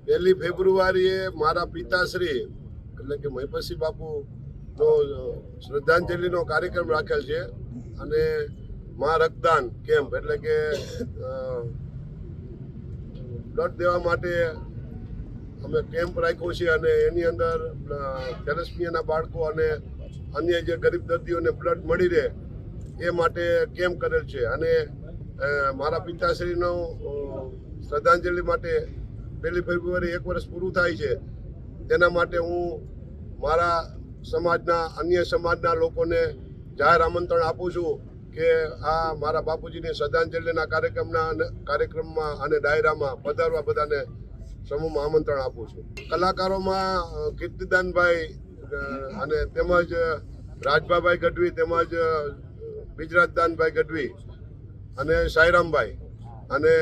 પહેલી ફેબ્રુઆરીએ મારા પિતાશ્રી એટલે કે મહિપતસિંહ બાપુનો શ્રદ્ધાંજલિનો કાર્યક્રમ રાખેલ છે અને મા રક્તદાન કેમ્પ એટલે કે બ્લડ દેવા માટે અમે કેમ્પ રાખ્યો છે અને એની અંદર થેલેસેમિયાના બાળકો અને અન્ય જે ગરીબ દર્દીઓને બ્લડ મળી રહે એ માટે કેમ્પ કરેલ છે અને મારા પિતાશ્રીનો શ્રદ્ધાંજલિ માટે પહેલી ફેબ્રુઆરી 1 વર્ષ પૂરું થાય છે તેના માટે હું મારા સમાજના અન્ય સમાજના લોકોને જાહેર આમંત્રણ આપું છું કે આ મારા બાપુજીની શ્રદ્ધાંજલિના કાર્યક્રમમાં અને ડાયરામાં પધારવા બધાને સમૂહમાં આમંત્રણ આપું છું. કલાકારોમાં કીર્તિદાનભાઈ અને તેમજ રાજભાભાઈ ગઢવી તેમજ બિજરાજદાનભાઈ ગઢવી અને સાઈરામભાઈ અને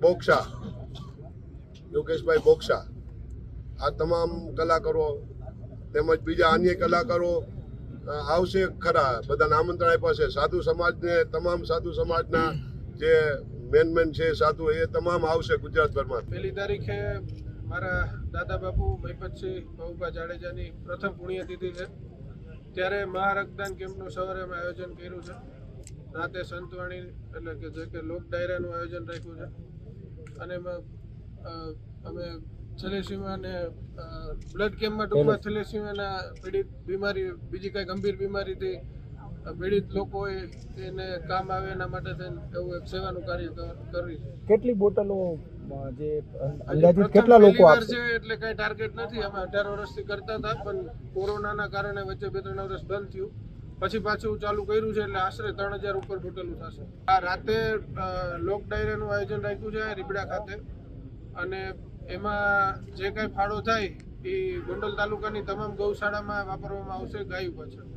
બોક્ષા યોગેશભાઈ બોક્ષા આ તમામ કલાકારો તેમજ બીજા અન્ય કલાકારો આવશે ખરા. બધાને આમંત્રણ આપ્યા છે. સાધુ સમાજને તમામ સાધુ સમાજના જે મેન છે સાધુ એ તમામ આવશે ગુજરાતભરમાં. પહેલી તારીખે મારા દાદા બાપુ મહિપતસિંહ બાબુભા જાડેજાની પ્રથમ પુણ્યતિથિ છે ત્યારે મહારક્તદાન કેમ્પનું સવારે અમે આયોજન કર્યું છે. રાતે સંતવાણી એટલે કે જે કે લોક ડાયરાનું આયોજન રાખ્યું છે અને અમે થેલેસીમિયાને બ્લડ કેમ્પમાં ટૂંકમાં થેલેસીમિયાના પીડિત બીમારી બીજી કાંઈ ગંભીર બીમારીથી પીડિત લોકો એને કામ આવે એના માટે થઈને એવું એક સેવાનું કાર્ય કરવી છે. કેટલી બોટલો જે અંદાજિત કેટલા લોકો છે એટલે કાંઈ ટાર્ગેટ નથી. અમે 18 વર્ષથી કરતા હતા પણ કોરોનાના કારણે વચ્ચે 2-3 વર્ષ બંધ થયું પછી પાછું ચાલુ કર્યું છે એટલે આશરે 3000 ઉપર બોટલો થશે. આ રાતે લોક ડાયરાનું આયોજન રાખ્યું છે રીબડા ખાતે અને એમાં જે કાંઈ ફાળો થાય એ ગોંડલ તાલુકાની તમામ ગૌશાળામાં વાપરવામાં આવશે ગાયો પાછળ.